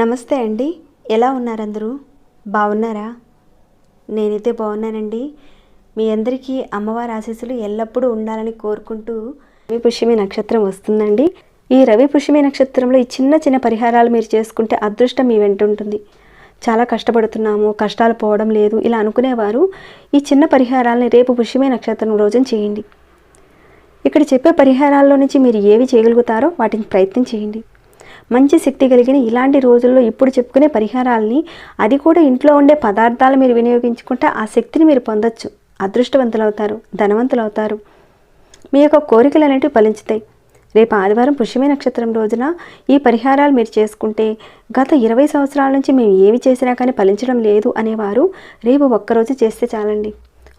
నమస్తే అండి, ఎలా ఉన్నారు అందరూ? బాగున్నారా? నేనైతే బాగున్నానండి. మీ అందరికీ అమ్మవారి ఆశీస్సులు ఎల్లప్పుడూ ఉండాలని కోరుకుంటూ రవి పుష్యమి నక్షత్రం వస్తుందండి. ఈ రవి పుష్యమి నక్షత్రంలో ఈ చిన్న చిన్న పరిహారాలు మీరు చేసుకుంటే అదృష్టం మీ వెంట ఉంటుంది. చాలా కష్టపడుతున్నాము, కష్టాలు పోవడం లేదు ఇలా అనుకునేవారు ఈ చిన్న పరిహారాలని రేపు పుష్యమి నక్షత్రం రోజున చేయండి. ఇక్కడ చెప్పే పరిహారాల్లో నుంచి మీరు ఏవి చేయగలుగుతారో వాటిని ప్రయత్నం చేయండి. మంచి శక్తి కలిగిన ఇలాంటి రోజుల్లో ఇప్పుడు చెప్పుకునే పరిహారాలని, అది కూడా ఇంట్లో ఉండే పదార్థాలు మీరు వినియోగించుకుంటే ఆ శక్తిని మీరు పొందొచ్చు. అదృష్టవంతులు అవుతారు, ధనవంతులు అవుతారు. మీ యొక్క కోరికలు అనేటివి ఫలించుతాయి. రేపు ఆదివారం పుష్యమి నక్షత్రం రోజున ఈ పరిహారాలు మీరు చేసుకుంటే గత 20 సంవత్సరాల నుంచి మేము ఏమి చేసినా కానీ ఫలించడం లేదు అనేవారు రేపు ఒక్కరోజు చేస్తే చాలండి.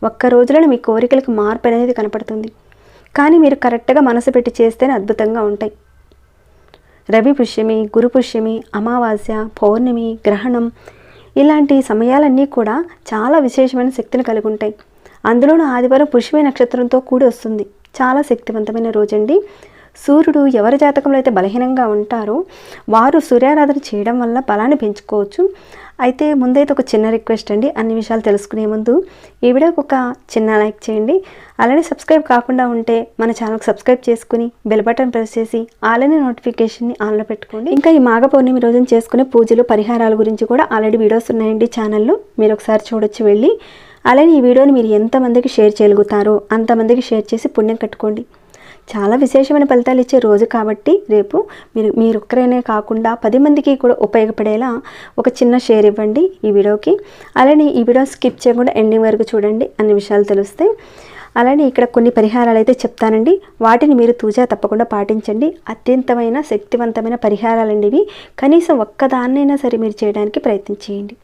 ఒక్క రోజులోనే మీ కోరికలకు మార్పు అనేది కనపడుతుంది. కానీ మీరు కరెక్ట్గా మనసు పెట్టి చేస్తేనే అద్భుతంగా ఉంటాయి. రవి పుష్యమి, గురు పుష్యమి, అమావాస్య, పౌర్ణమి, గ్రహణం ఇలాంటి సమయాలన్నీ కూడా చాలా విశేషమైన శక్తిని కలిగి ఉంటాయి. అందులోనూ ఆదివారం పుష్యమి నక్షత్రంతో కూడి వస్తుంది. చాలా శక్తివంతమైన రోజండి. సూర్యుడు ఎవరి జాతకంలో అయితే బలహీనంగా ఉంటారో వారు సూర్యారాధన చేయడం వల్ల బలాన్ని పెంచుకోవచ్చు. అయితే ముందైతే ఒక చిన్న రిక్వెస్ట్ అండి, అన్ని విషయాలు తెలుసుకునే ముందు ఈ వీడియోకి ఒక చిన్న లైక్ చేయండి. అలానే సబ్స్క్రైబ్ కాకుండా ఉంటే మన ఛానల్కి సబ్స్క్రైబ్ చేసుకుని బెల్ బటన్ ప్రెస్ చేసి ఆల్రెడీ నోటిఫికేషన్ని ఆన్లో పెట్టుకోండి. ఇంకా ఈ మాఘ పౌర్ణమి రోజున చేసుకునే పూజలు పరిహారాల గురించి కూడా ఆల్రెడీ వీడియోస్ ఉన్నాయండి ఛానల్లో, మీరు ఒకసారి చూడొచ్చు వెళ్ళి. అలానే ఈ వీడియోని మీరు ఎంతమందికి షేర్ చేయగలుగుతారో అంతమందికి షేర్ చేసి పుణ్యం కట్టుకోండి. చాలా విశేషమైన ఫలితాలు ఇచ్చే రోజు కాబట్టి రేపు మీరు ఒక్కరైనా కాకుండా 10 మందికి కూడా ఉపయోగపడేలా ఒక చిన్న షేర్ ఇవ్వండి ఈ వీడియోకి. అలానే ఈ వీడియో స్కిప్ చేయకుండా ఎండింగ్ వరకు చూడండి, అన్ని విషయాలు తెలుస్తాయి. అలానే ఇక్కడ కొన్ని పరిహారాలు అయితే చెప్తానండి, వాటిని మీరు తూచా తప్పకుండా పాటించండి. అత్యంతమైన శక్తివంతమైన పరిహారాలండి ఇవి. కనీసం ఒక్కదాన్నైనా సరే మీరు చేయడానికి ప్రయత్నం చేయండి.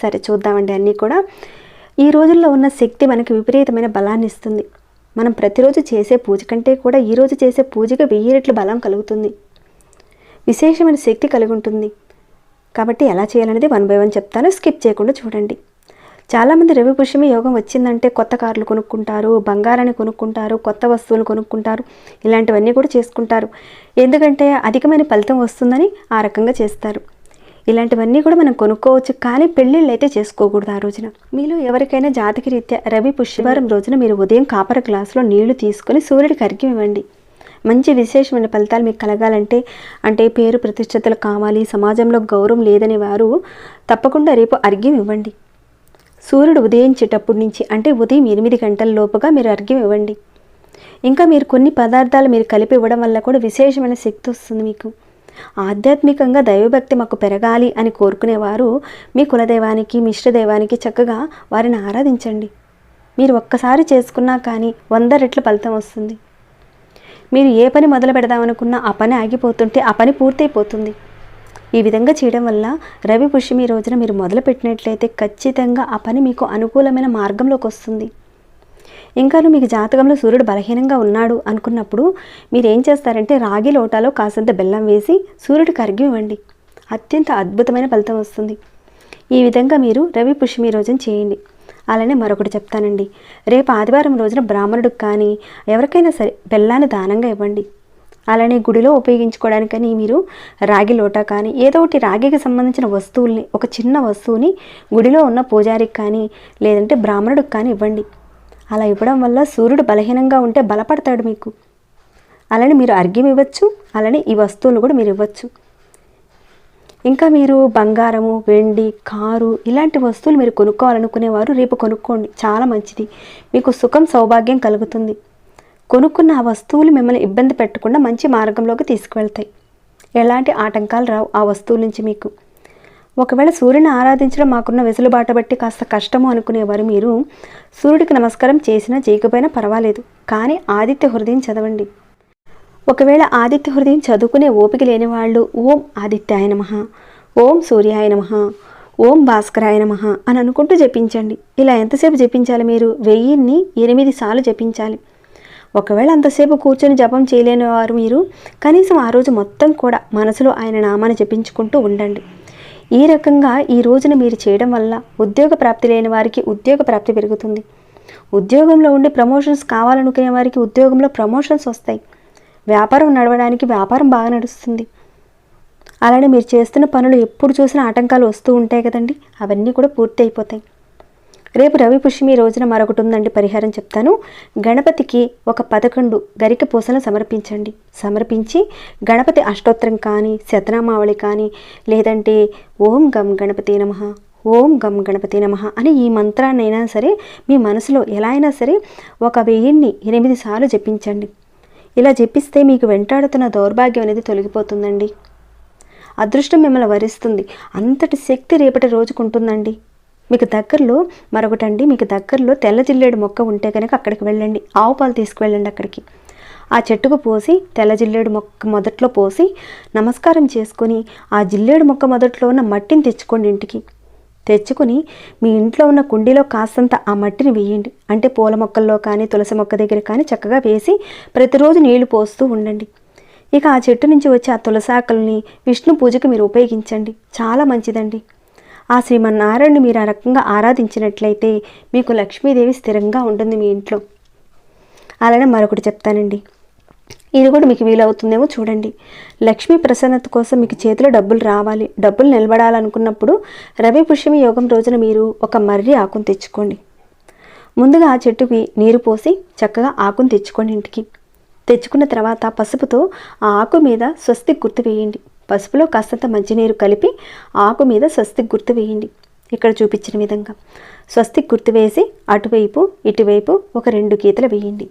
సరే చూద్దామండి. అన్నీ కూడా ఈ రోజుల్లో ఉన్న శక్తి మనకి విపరీతమైన బలాన్ని ఇస్తుంది. మనం ప్రతిరోజు చేసే పూజ కంటే కూడా ఈరోజు చేసే పూజకి 1000 రెట్లు బలం కలుగుతుంది. విశేషమైన శక్తి కలిగి ఉంటుంది. కాబట్టి ఎలా చేయాలనేది 1 by 1 చెప్తాను, స్కిప్ చేయకుండా చూడండి. చాలామంది రవి పుష్యమి యోగం వచ్చిందంటే కొత్త కార్లు కొనుక్కుంటారు, బంగారాన్ని కొనుక్కుంటారు, కొత్త వస్తువులు కొనుక్కుంటారు, ఇలాంటివన్నీ కూడా చేసుకుంటారు. ఎందుకంటే అధికమైన ఫలితం వస్తుందని ఆ రకంగా చేస్తారు. ఇలాంటివన్నీ కూడా మనం కొనుక్కోవచ్చు, కానీ పెళ్ళిళ్ళు అయితే చేసుకోకూడదు ఆ రోజున. మీలో ఎవరికైనా జాతక రీత్యా రవి పుష్యవారం రోజున మీరు ఉదయం కాపర గ్లాసులో నీళ్లు తీసుకొని సూర్యుడికి అర్ఘ్యం ఇవ్వండి. మంచి విశేషమైన ఫలితాలు మీకు కలగాలంటే, అంటే పేరు ప్రతిష్టతలు కావాలి, సమాజంలో గౌరవం లేదని వారు తప్పకుండా రేపు అర్ఘ్యం ఇవ్వండి. సూర్యుడు ఉదయించేటప్పటి నుంచి అంటే ఉదయం 8 గంటల లోపుగా మీరు అర్ఘ్యం ఇవ్వండి. ఇంకా మీరు కొన్ని పదార్థాలు మీరు కలిపి ఇవ్వడం వల్ల కూడా విశేషమైన శక్తి వస్తుంది మీకు. ఆధ్యాత్మికంగా దైవభక్తి మాకు పెరగాలి అని కోరుకునేవారు మీ కులదైవానికి, మీ ఇష్టదైవానికి చక్కగా వారిని ఆరాధించండి. మీరు ఒక్కసారి చేసుకున్నా కానీ 100 రెట్ల ఫలితం వస్తుంది. మీరు ఏ పని మొదలు పెడదామనుకున్నా ఆ పని ఆగిపోతుంటే ఆ పని పూర్తయిపోతుంది. ఈ విధంగా చేయడం వల్ల రవి పుష్యమి రోజున మీరు మొదలు పెట్టినట్లయితే ఖచ్చితంగా ఆ పని మీకు అనుకూలమైన మార్గంలోకి వస్తుంది. ఇంకాను మీకు జాతకంలో సూర్యుడు బలహీనంగా ఉన్నాడు అనుకున్నప్పుడు మీరు ఏం చేస్తారంటే రాగి లోటాలో కాసంత బెల్లం వేసి సూర్యుడికి అర్ఘ్యం ఇవ్వండి. అత్యంత అద్భుతమైన ఫలితం వస్తుంది. ఈ విధంగా మీరు రవి పుష్యమి రోజున చేయండి. అలానే మరొకటి చెప్తానండి, రేపు ఆదివారం రోజున బ్రాహ్మణుడికి కానీ ఎవరికైనా సరే బెల్లాన్ని దానంగా ఇవ్వండి. అలానే గుడిలో ఉపయోగించుకోవడానికని మీరు రాగి లోటా కానీ ఏదో ఒకటి రాగికి సంబంధించిన వస్తువుల్ని, ఒక చిన్న వస్తువుని గుడిలో ఉన్న పూజారికి కానీ లేదంటే బ్రాహ్మణుడికి కానీ ఇవ్వండి. అలా ఇవ్వడం వల్ల సూర్యుడు బలహీనంగా ఉంటే బలపడతాడు మీకు. అలానే మీరు అర్ఘ్యం ఇవ్వచ్చు, అలానే ఈ వస్తువులు కూడా మీరు ఇవ్వచ్చు. ఇంకా మీరు బంగారము, వెండి, కారు ఇలాంటి వస్తువులు మీరు కొనుక్కోవాలనుకునేవారు రేపు కొనుక్కోండి, చాలా మంచిది. మీకు సుఖం సౌభాగ్యం కలుగుతుంది. కొనుక్కున్న ఆ వస్తువులు మిమ్మల్ని ఇబ్బంది పెట్టకుండా మంచి మార్గంలోకి తీసుకువెళ్తాయి. ఎలాంటి ఆటంకాలు రావు ఆ వస్తువుల నుంచి మీకు. ఒకవేళ సూర్యుని ఆరాధించడం మాకున్న వెసులుబాటు బట్టి కాస్త కష్టము అనుకునేవారు మీరు సూర్యుడికి నమస్కారం చేసినా చేయకపోయినా పర్వాలేదు, కానీ ఆదిత్య హృదయం చదవండి. ఒకవేళ ఆదిత్య హృదయం చదువుకునే ఓపిక లేని వాళ్ళు ఓం ఆదిత్యాయ నమః, ఓం సూర్యాయ నమః, ఓం భాస్కరాయ నమః అని అనుకుంటూ జపించండి. ఇలా ఎంతసేపు జపించాలి? మీరు 1008 సార్లు జపించాలి. ఒకవేళ అంతసేపు కూర్చొని జపం చేయలేని వారు మీరు కనీసం ఆ రోజు మొత్తం కూడా మనసులో ఆయన నామాన్ని జపించుకుంటూ ఉండండి. ఈ రకంగా ఈ రోజున మీరు చేయడం వల్ల ఉద్యోగ ప్రాప్తి లేని వారికి ఉద్యోగ ప్రాప్తి పెరుగుతుంది. ఉద్యోగంలో ఉండి ప్రమోషన్స్ కావాలనుకునే వారికి ఉద్యోగంలో ప్రమోషన్స్ వస్తాయి. వ్యాపారం నడవడానికి వ్యాపారం బాగా నడుస్తుంది. అలానే మీరు చేస్తున్న పనులు ఎప్పుడు చూసినా ఆటంకాలు వస్తూ ఉంటాయి కదండి, అవన్నీ కూడా పూర్తి అయిపోతాయి. రేపు రవి పుష్యమి రోజున మరొకటి ఉందండి, పరిహారం చెప్తాను. గణపతికి ఒక 11 గరిక పూసలను సమర్పించండి. సమర్పించి గణపతి అష్టోత్తరం కానీ, శతనామావళి కానీ, లేదంటే ఓం గం గణపతి నమః, ఓం గం గణపతి నమః అని ఈ మంత్రాన్ని అయినా సరే మీ మనసులో ఎలా అయినా సరే ఒక 1008 సార్లు జపించండి. ఇలా జపిస్తే మీకు వెంటాడుతున్న దౌర్భాగ్యం అనేది తొలగిపోతుందండి. అదృష్టం మిమ్మల్ని వరిస్తుంది. అంతటి శక్తి రేపటి రోజుకు ఉంటుందండి. మీకు దగ్గరలో మరొకటండి, మీకు దగ్గరలో తెల్ల జిల్లేడు మొక్క ఉంటే కనుక అక్కడికి వెళ్ళండి. ఆవు పాలు తీసుకువెళ్ళండి అక్కడికి. ఆ చెట్టుకు పోసి తెల్ల జిల్లేడు మొక్క మొదట్లో పోసి నమస్కారం చేసుకొని ఆ జిల్లేడు మొక్క మొదట్లో ఉన్న మట్టిని తెచ్చుకోండి. ఇంటికి తెచ్చుకొని మీ ఇంట్లో ఉన్న కుండీలో కాస్తంత ఆ మట్టిని వేయండి. అంటే పూల మొక్కల్లో కానీ తులసి మొక్క దగ్గర కానీ చక్కగా వేసి ప్రతిరోజు నీళ్లు పోస్తూ ఉండండి. ఇక ఆ చెట్టు నుంచి వచ్చే ఆ తులసాకుల్ని విష్ణు పూజకు మీరు ఉపయోగించండి. చాలా మంచిదండి. ఆ శ్రీమన్నారాయణని మీరు ఆ రకంగా ఆరాధించినట్లయితే మీకు లక్ష్మీదేవి స్థిరంగా ఉంటుంది మీ ఇంట్లో. అలానే మరొకటి చెప్తానండి, ఇది కూడా మీకు వీలవుతుందేమో చూడండి. లక్ష్మీ ప్రసన్నత కోసం మీకు చేతిలో డబ్బులు రావాలి, డబ్బులు నిలబడాలనుకున్నప్పుడు రవి పుష్యమి యోగం రోజున మీరు ఒక మర్రి ఆకును తెచ్చుకోండి. ముందుగా ఆ చెట్టుకి నీరు పోసి చక్కగా ఆకును తెచ్చుకోండి. ఇంటికి తెచ్చుకున్న తర్వాత పసుపుతో ఆ ఆకు మీద స్వస్తిక్ గుర్తు వేయండి. పసుపులో కాస్తంత మంచినీరు కలిపి ఆకు మీద స్వస్తిక్ గుర్తు వేయండి. ఇక్కడ చూపించిన విధంగా స్వస్తిక్ గుర్తు వేసి అటువైపు ఇటువైపు ఒక 2 గీతలు వేయండి.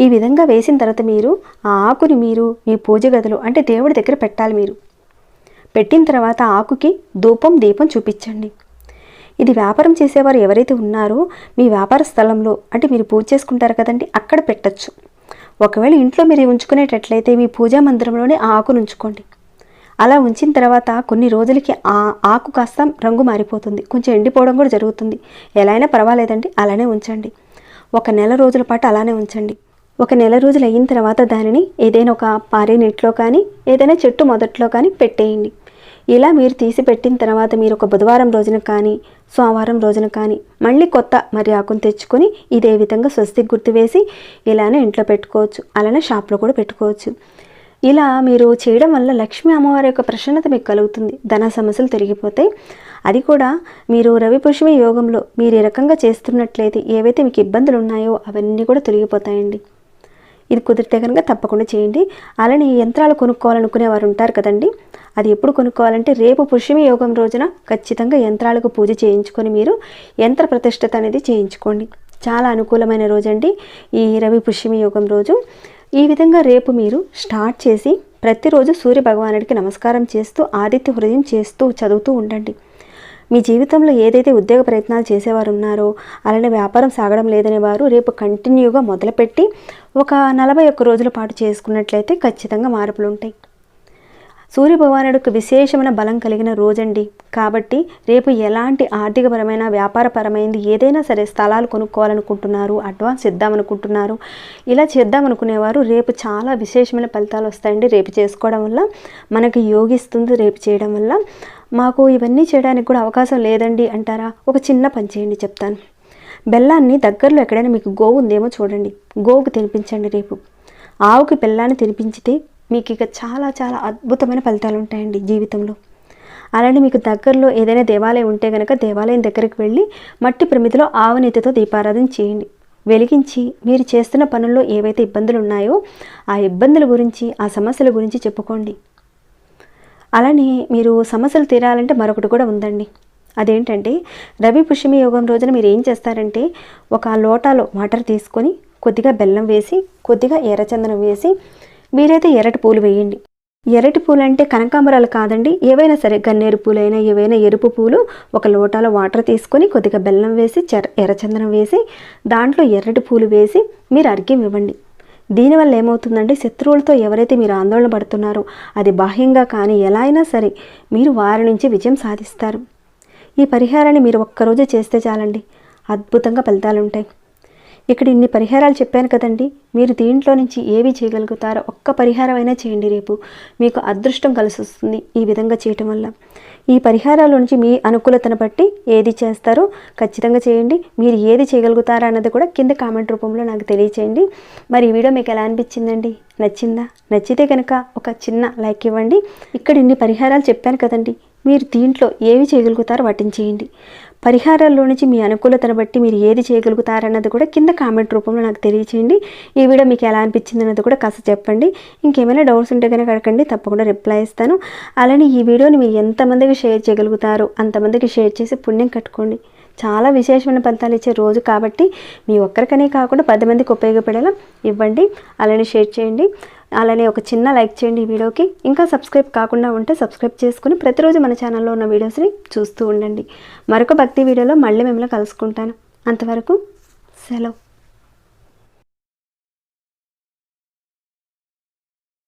ఈ విధంగా వేసిన తర్వాత మీరు ఆ ఆకుని మీరు మీ పూజ గదిలో అంటే దేవుడి దగ్గర పెట్టాలి. మీరు పెట్టిన తర్వాత ఆకుకి ధూపం దీపం చూపించండి. ఇది వ్యాపారం చేసేవారు ఎవరైతే ఉన్నారో మీ వ్యాపార స్థలంలో అంటే మీరు పూజ చేసుకుంటారు కదండి, అక్కడ పెట్టచ్చు. ఒకవేళ ఇంట్లో మీరు ఉంచుకునేటట్లయితే మీ పూజా మందిరంలోనే ఆ ఆకును ఉంచుకోండి. అలా ఉంచిన తర్వాత కొన్ని రోజులకి ఆ ఆకు కాస్త రంగు మారిపోతుంది, కొంచెం ఎండిపోవడం కూడా జరుగుతుంది. ఎలా అయినా పర్వాలేదండి, అలానే ఉంచండి. ఒక నెల రోజుల పాటు అలానే ఉంచండి. ఒక నెల రోజులు అయిన తర్వాత దానిని ఏదైనా ఒక పారే నీటిలో కానీ ఏదైనా చెట్టు మొదట్లో కానీ పెట్టేయండి. ఇలా మీరు తీసి పెట్టిన తర్వాత మీరు ఒక బుధవారం రోజున కానీ సోమవారం రోజున కానీ మళ్ళీ కొత్త మరి ఆకును తెచ్చుకొని ఇదే విధంగా స్వస్తిక్ గుర్తు వేసి ఇలానే ఇంట్లో పెట్టుకోవచ్చు. అలానే షాప్లో కూడా పెట్టుకోవచ్చు. ఇలా మీరు చేయడం వల్ల లక్ష్మీ అమ్మవారి యొక్క ప్రసన్నత మీకు కలుగుతుంది. ధన సమస్యలు తిరిగిపోతాయి. అది కూడా మీరు రవి పుష్యమి యోగంలో మీరు ఈ రకంగా చేస్తున్నట్లయితే ఏవైతే మీకు ఇబ్బందులు ఉన్నాయో అవన్నీ కూడా తొలగిపోతాయండి. ఇది కుదిరితే కనుక తప్పకుండా చేయండి. అలానే యంత్రాలు కొనుక్కోవాలనుకునే వారు ఉంటారు కదండి, అది ఎప్పుడు కొనుక్కోవాలంటే రేపు పుష్యమి యోగం రోజున ఖచ్చితంగా యంత్రాలకు పూజ చేయించుకొని మీరు యంత్ర ప్రతిష్ఠత అనేది చేయించుకోండి. చాలా అనుకూలమైన రోజండి ఈ రవి పుష్యమి యోగం రోజు. ఈ విధంగా రేపు మీరు స్టార్ట్ చేసి ప్రతిరోజు సూర్య భగవానుడికి నమస్కారం చేస్తూ ఆదిత్య హృదయం చేస్తూ చదువుతూ ఉండండి. మీ జీవితంలో ఏదైతే ఉద్యోగ ప్రయత్నాలు చేసేవారు ఉన్నారో అలానే వ్యాపారం సాగడం లేదనే వారు రేపు కంటిన్యూగా మొదలుపెట్టి ఒక 41 రోజుల పాటు చేసుకున్నట్లయితే ఖచ్చితంగా మార్పులు ఉంటాయి. సూర్యభగవానుడికి విశేషమైన బలం కలిగిన రోజండి. కాబట్టి రేపు ఎలాంటి ఆర్థికపరమైన వ్యాపారపరమైనది ఏదైనా సరే స్థలాలు కొనుక్కోవాలనుకుంటున్నారు, అడ్వాన్స్ ఇద్దామనుకుంటున్నారు, ఇలా చేద్దామనుకునేవారు రేపు చాలా విశేషమైన ఫలితాలు వస్తాయండి. రేపు చేసుకోవడం వల్ల మనకి యోగిస్తుంది. రేపు చేయడం వల్ల మాకు ఇవన్నీ చేయడానికి కూడా అవకాశం లేదండి అంటారా, ఒక చిన్న పని చేయండి చెప్తాను. బెల్లాన్ని దగ్గరలో ఎక్కడైనా మీకు గోవు ఉందేమో చూడండి, గోవుకు తినిపించండి. రేపు ఆవుకి బెల్లాన్ని తినిపించితే మీకు ఇక చాలా చాలా అద్భుతమైన ఫలితాలు ఉంటాయండి జీవితంలో. అలానే మీకు దగ్గరలో ఏదైనా దేవాలయం ఉంటే కనుక దేవాలయం దగ్గరికి వెళ్ళి మట్టి ప్రమిదిలో ఆవునేతితో దీపారాధన చేయండి. వెలిగించి మీరు చేస్తున్న పనుల్లో ఏవైతే ఇబ్బందులు ఉన్నాయో ఆ ఇబ్బందుల గురించి ఆ సమస్యల గురించి చెప్పుకోండి. అలానే మీరు సమస్యలు తీరాలంటే మరొకటి కూడా ఉందండి. అదేంటంటే రవి పుష్యమి యోగం రోజున మీరు ఏం చేస్తారంటే ఒక లోటాలో వాటర్ తీసుకొని కొద్దిగా బెల్లం వేసి కొద్దిగా ఎర్రచందనం వేసి మీరైతే ఎర్రటి పూలు వేయండి. ఎర్రటి పూలు అంటే కనకాంబరాలు కాదండి, ఏవైనా సరే గన్నేరు పూలైనా ఏవైనా ఎరుపు పూలు ఒక లోటాలో వాటర్ తీసుకొని కొద్దిగా బెల్లం వేసి ఎర్రచందనం వేసి దాంట్లో ఎర్రటి పూలు వేసి మీరు అర్ఘ్యం ఇవ్వండి. దీనివల్ల ఏమవుతుందంటే శత్రువులతో ఎవరైతే మీరు ఆందోళన పడుతున్నారో అది బాహ్యంగా కానీ ఎలా అయినా సరే మీరు వారి నుంచి విజయం సాధిస్తారు. ఈ పరిహారాన్ని మీరు ఒక్కరోజు చేస్తే చాలండి, అద్భుతంగా ఫలితాలు ఉంటాయి. ఇక్కడ ఇన్ని పరిహారాలు చెప్పాను కదండి, మీరు దీంట్లో నుంచి ఏవి చేయగలుగుతారో ఒక్క పరిహారం అయినా చేయండి. రేపు మీకు అదృష్టం కలిసి వస్తుంది ఈ విధంగా చేయటం వల్ల. ఈ పరిహారాల నుంచి మీ అనుకూలతను బట్టి ఏది చేస్తారో ఖచ్చితంగా చేయండి. మీరు ఏది చేయగలుగుతారా అన్నది కూడా కింద కామెంట్ రూపంలో నాకు తెలియచేయండి. మరి ఈ వీడియో మీకు ఎలా అనిపించిందండి? నచ్చిందా? నచ్చితే కనుక ఒక చిన్న లైక్ ఇవ్వండి. ఇక్కడ ఇన్ని పరిహారాలు చెప్పాను కదండి, మీరు దీంట్లో ఏవి చేయగలుగుతారో వాటిని చేయండి. పరిహారాల్లో నుంచి మీ అనుకూలతను బట్టి మీరు ఏది చేయగలుగుతారన్నది కూడా కింద కామెంట్ రూపంలో నాకు తెలియచేయండి. ఈ వీడియో మీకు ఎలా అనిపించింది అన్నది కూడా కాస్త చెప్పండి. ఇంకేమైనా డౌట్స్ ఉంటే కనుక అడగండి, తప్పకుండా రిప్లై ఇస్తాను. అలానే ఈ వీడియోని మీరు ఎంతమందికి షేర్ చేయగలుగుతారో అంతమందికి షేర్ చేసి పుణ్యం కట్టుకోండి. చాలా విశేషమైన ఫలితాలు ఇచ్చే రోజు కాబట్టి మీ ఒక్కరికనే కాకుండా 10 మందికి ఉపయోగపడేలా ఇవ్వండి. అలానే షేర్ చేయండి. అలానే ఒక చిన్న లైక్ చేయండి ఈ వీడియోకి. ఇంకా సబ్స్క్రైబ్ కాకుండా ఉంటే సబ్స్క్రైబ్ చేసుకుని ప్రతిరోజు మన ఛానల్లో ఉన్న వీడియోస్ని చూస్తూ ఉండండి. మరొక భక్తి వీడియోలో మళ్ళీ మిమ్మల్ని కలుసుకుంటాను. అంతవరకు సెలవు.